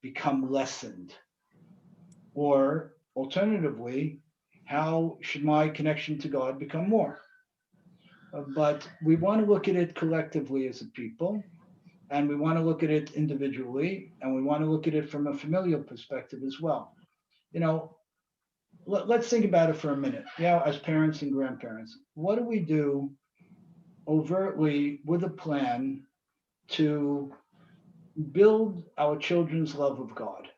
B: become lessened? Or alternatively, how should my connection to God become more? But we want to look at it collectively as a people, and we want to look at it individually, and we want to look at it from a familial perspective as well. You know, let's think about it for a minute. Yeah, as parents and grandparents, what do we do overtly with a plan to build our children's love of God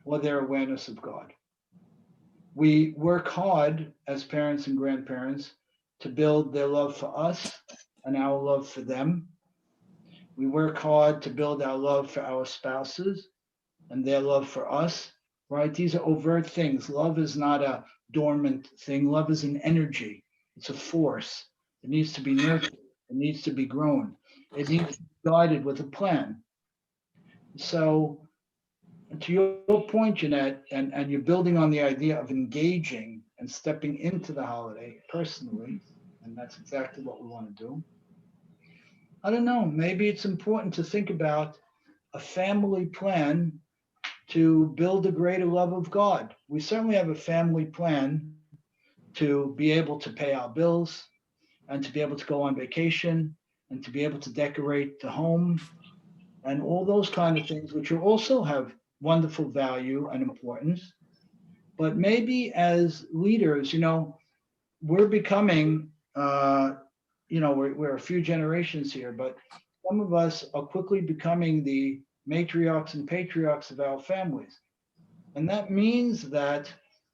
B: or their awareness of God? We work hard as parents and grandparents to build their love for us and our love for them. We work hard to build our love for our spouses and their love for us, right? These are overt things. Love is not a dormant thing. Love is an energy. It's a force. It needs to be nurtured. It needs to be grown. It needs to be guided with a plan. So to your point, Jeanette, and you're building on the idea of engaging and stepping into the holiday personally, and that's exactly what we want to do. I don't know, maybe it's important to think about a family plan to build a greater love of God. We certainly have a family plan to be able to pay our bills and to be able to go on vacation and to be able to decorate the home and all those kind of things, which also have wonderful value and importance. But maybe as leaders, you know, we're becoming, we're a few generations here, but some of us are quickly becoming the matriarchs and patriarchs of our families. And that means that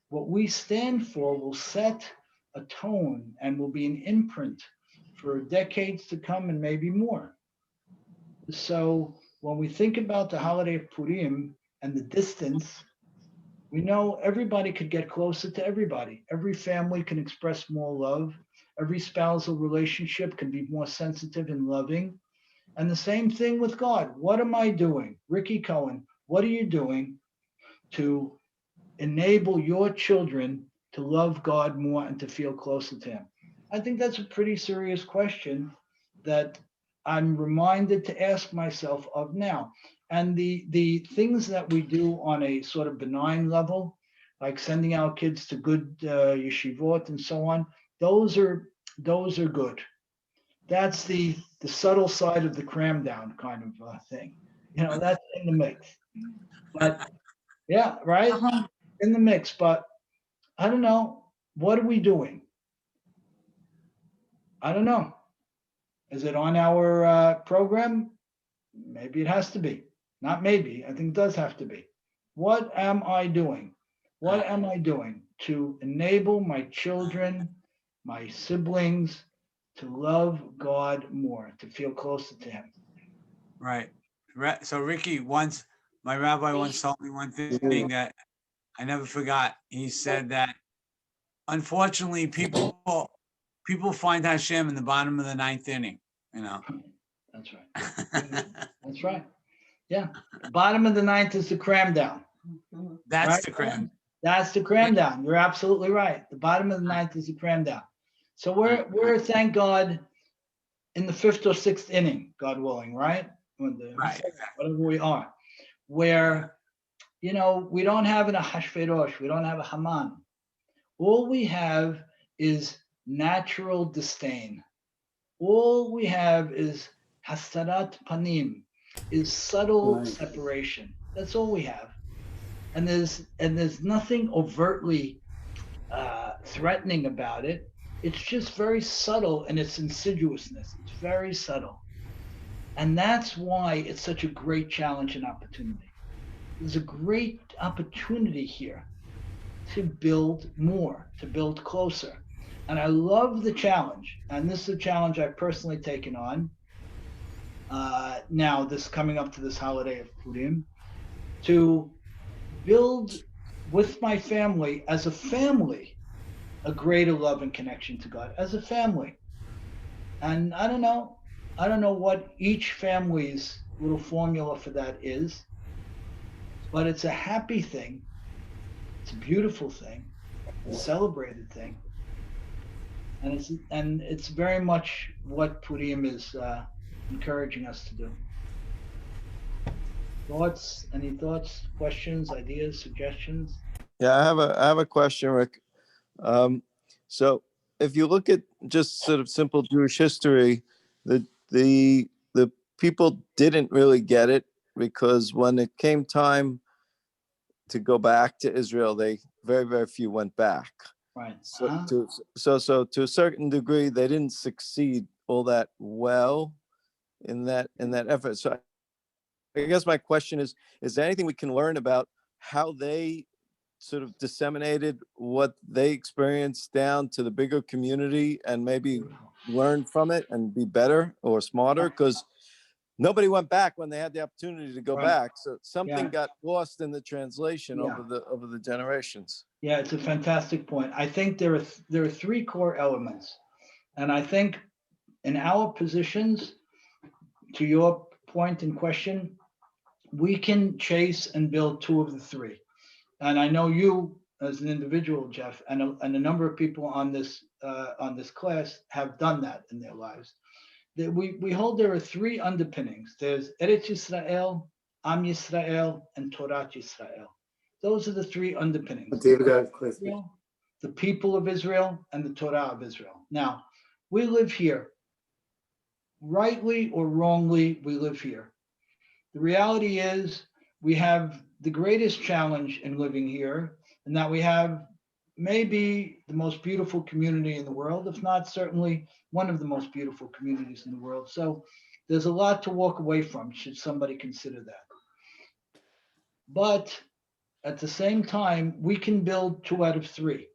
B: what we stand for will set a tone and will be an imprint for decades to come and maybe more. So when we think about the holiday of Purim and the distance, we know everybody could get closer to everybody. Every family can express more love. Every spousal relationship can be more sensitive and loving. And the same thing with God. What am I doing? Ricky Cohen, what are you doing to enable your children to love God more and to feel closer to Him? I think that's a pretty serious question that I'm reminded to ask myself of now. And the things that we do on a sort of benign level, like sending our kids to good yeshivot and so on, those are good. That's the subtle side of the cram down kind of thing. That's in the mix. But yeah, right, in the mix. But I don't know. What are we doing? I don't know. Is it on our program? Maybe it has to be. Not maybe. I think it does have to be. What am I doing? What am I doing to enable my children, my siblings, to love God more, to feel closer to Him?
M: Right. So Ricky, once my rabbi once told me one thing that I never forgot. He said that unfortunately people find Hashem in the bottom of the ninth inning.
B: That's right. That's right. Yeah. The bottom of the ninth is the cram down.
M: That's
B: right?
M: the cram.
B: That's the cram down. You're absolutely right. The bottom of the ninth is the cram down. So we're thank God in the fifth or sixth inning, God willing, right?
M: Right.
B: Whatever we are, where we don't have a Hashverosh, we don't have a Haman. All we have is natural disdain. All we have is hastarat panim, is subtle separation. That's all we have. And there's nothing overtly threatening about it. It's just very subtle in its insidiousness. It's very subtle. And that's why it's such a great challenge and opportunity. There's a great opportunity here to build more, to build closer. And I love the challenge. And this is a challenge I've personally taken on now, this coming up to this holiday of Purim, to build with my family, as a family, a greater love and connection to God, as a family. And I don't know what each family's little formula for that is, but it's a happy thing. It's a beautiful thing, a celebrated thing. And it's very much what Purim is encouraging us to do. Thoughts? Any thoughts, questions, ideas, suggestions?
H: Yeah, I have a question, Rick. So if you look at just sort of simple Jewish history, the people didn't really get it, because when it came time to go back to Israel, they very few went back.
B: Right.
H: So to a certain degree, they didn't succeed all that well in that effort. So I guess my question is there anything we can learn about how they sort of disseminated what they experienced down to the bigger community, and maybe learn from it and be better or smarter? Because nobody went back when they had the opportunity to go back. So something got lost in the translation over the generations.
B: Yeah, it's a fantastic point. I think there are three core elements. And I think in our positions, to your point and question, we can chase and build two of the three. And I know you as an individual, Jeff, and a number of people on this class have done that in their lives. We hold there are three underpinnings. There's Eretz Yisrael, Am Yisrael, and Torat Yisrael. Those are the three underpinnings. The people of Israel and the Torah of Israel. Now, we live here. Rightly or wrongly, we live here. The reality is we have the greatest challenge in living here, and that we have maybe the most beautiful community in the world, if not certainly one of the most beautiful communities in the world. So there's a lot to walk away from, should somebody consider that. But at the same time, we can build 2 out of 3.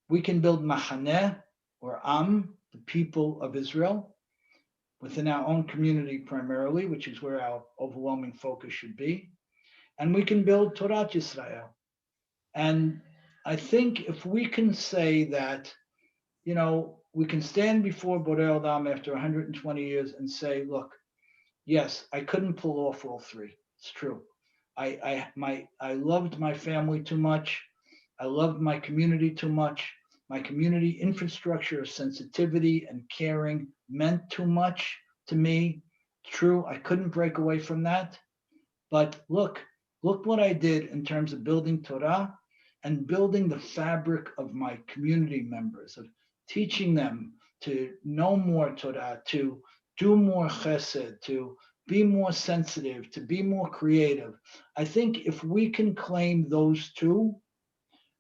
B: We can build Machaneh or Am, the people of Israel, within our own community primarily, which is where our overwhelming focus should be. And we can build Torat Yisrael. And I think if we can say that, we can stand before Borei Olam after 120 years and say, look, yes, I couldn't pull off all 3. It's true. I loved my family too much. I loved my community too much. My community infrastructure of sensitivity and caring meant too much to me. True, I couldn't break away from that. But look what I did in terms of building Torah and building the fabric of my community members, of teaching them to know more Torah, to do more chesed, to be more sensitive, to be more creative. I think if we can claim those 2,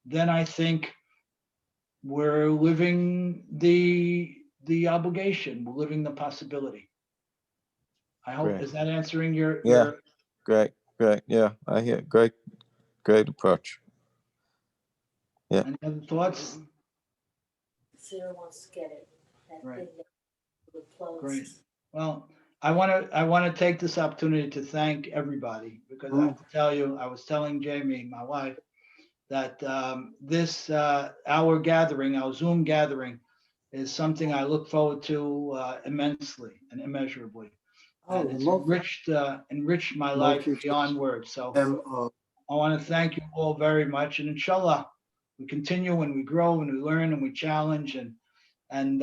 B: then I think we're living the obligation, we're living the possibility. I hope,
H: Great.
B: is that answering your?
H: Yeah. Great. Yeah, I hear. Great approach. Yeah.
B: Any other thoughts?
G: Sarah wants to get it.
B: Right.
G: Close.
B: Great. Well, I want to take this opportunity to thank everybody, because I have to tell you, I was telling Jamie, my wife, that this our gathering, our Zoom gathering, is something I look forward to immensely and immeasurably. And it's enriched my life beyond words. So I want to thank you all very much. And inshallah, we continue and we grow and we learn and we challenge. And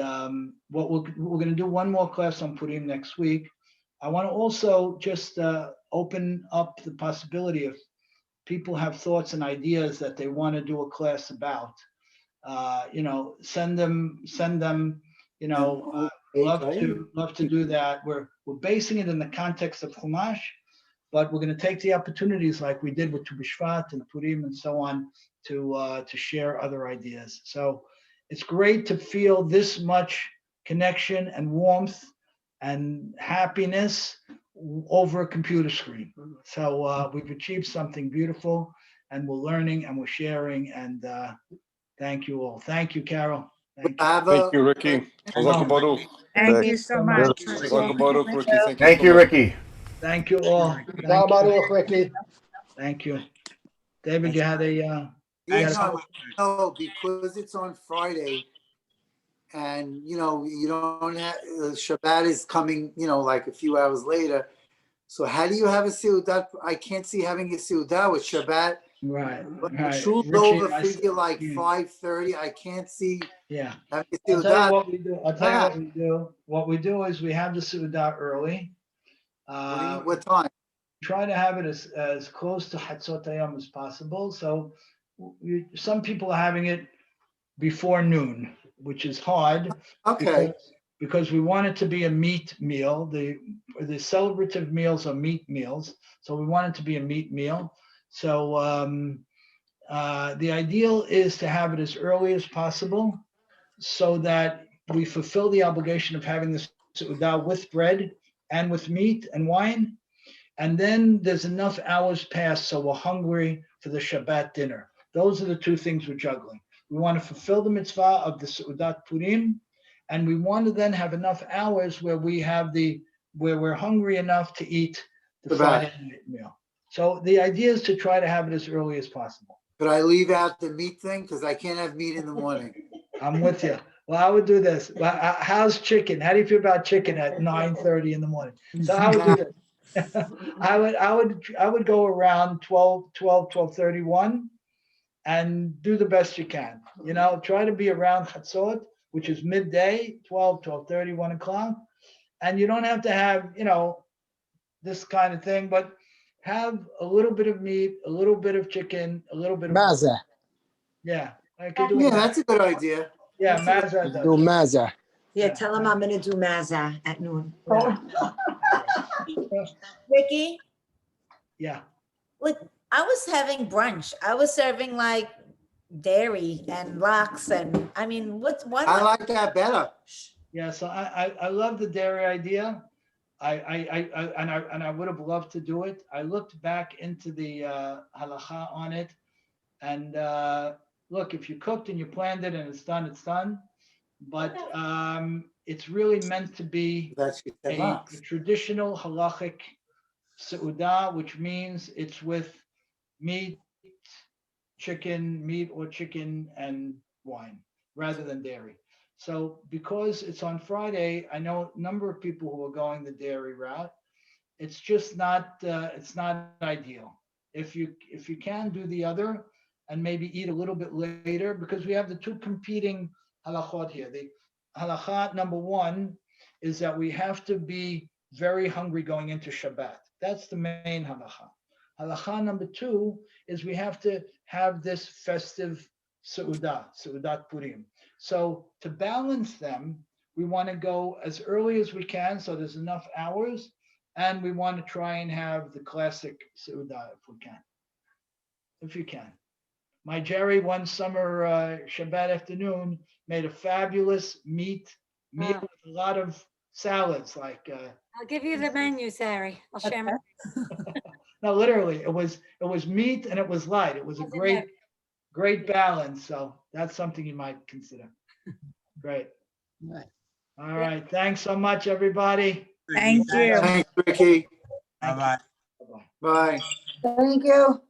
B: what we're going to do one more class on Purim next week. I want to also just open up the possibility, if people have thoughts and ideas that they want to do a class about, send them, love to do that. We're basing it in the context of Chumash, but we're going to take the opportunities like we did with Tu B'Shvat and Purim and so on to share other ideas. So it's great to feel this much connection and warmth and happiness over a computer screen. So we've achieved something beautiful, and we're learning and we're sharing, and thank you all. Thank you, Carol. Thank you.
A: Thank you, Ricky. Chazak Baruch.
D: Thank you so much.
A: Chazak Baruch, Ricky.
J: Thank you, Ricky.
B: Thank you all.
L: Thank you, Ricky.
B: Thank you. David, you had a
N: No, because it's on Friday, and you don't have Shabbat is coming, like a few hours later. So how do you have a seudah? I can't see having a seudah with Shabbat.
B: Right.
N: Shul's over figure like 5:30. I can't see.
B: Yeah.
N: Having a
B: I'll tell
N: seudah.
B: you what we do. I'll tell you what we do. What we do is we have the seudah early.
N: What time?
B: Try to have it as close to Hatzot Hayom as possible. So some people are having it before noon, which is hard.
N: Okay.
B: Because we want it to be a meat meal. The celebrative meals are meat meals, so we want it to be a meat meal. So the ideal is to have it as early as possible, so that we fulfill the obligation of having the seudah with bread and with meat and wine. And then there's enough hours passed so we're hungry for the Shabbat dinner. Those are the 2 things we're juggling. We want to fulfill the mitzvah of the Seudat Purim, and we want to then have enough hours where we're hungry enough to eat the Friday night meal. So the idea is to try to have it as early as possible.
N: Could I leave out the meat thing? Because I can't have meat in the morning.
B: I'm with you. Well, I would do this. How's chicken? How do you feel about chicken at 9:30 in the morning? So I would do this. I would go around 12:31 and do the best you can. Try to be around Chatzot, which is midday, 12:30, 1 o'clock. And you don't have to have, this kind of thing, but have a little bit of meat, a little bit of chicken, a little bit of
L: Maza.
B: Yeah, I could do
N: Yeah, that's a good idea.
B: Yeah, Maza does.
L: Do Maza.
G: Yeah, tell him I'm gonna do Maza at noon.
C: Ricky,
B: Yeah.
C: like I was having brunch. I was serving like dairy and lox, and I mean,
N: I like that better.
B: Yeah, so I love the dairy idea. I would have loved to do it. I looked back into the halacha on it, and look, if you cooked and you planned it and it's done, it's done. But it's really meant to be a traditional halachic seudah, which means it's with meat or chicken and wine rather than dairy. So because it's on Friday, I know a number of people who are going the dairy route. It's just not it's not ideal. If you can do the other and maybe eat a little bit later, because we have the two competing halachot here. The halachat number one is that we have to be very hungry going into Shabbat. That's the main halacha. Halacha number two is we have to have this festive seudat Purim. So to balance them, we want to go as early as we can, so there's enough hours, and we want to try and have the classic seudah if we can, if you can. My Jerry one summer Shabbat afternoon made a fabulous meat meal with a lot of salads, like.
O: I'll give you the menu, Sari. I'll share my.
B: No, literally, it was meat and it was light. It was a great balance. So that's something you might consider. Great. All right. Thanks so much, everybody.
D: Thank you.
N: Thanks, Ricky.
M: Bye-bye.
N: Bye.
E: Thank you.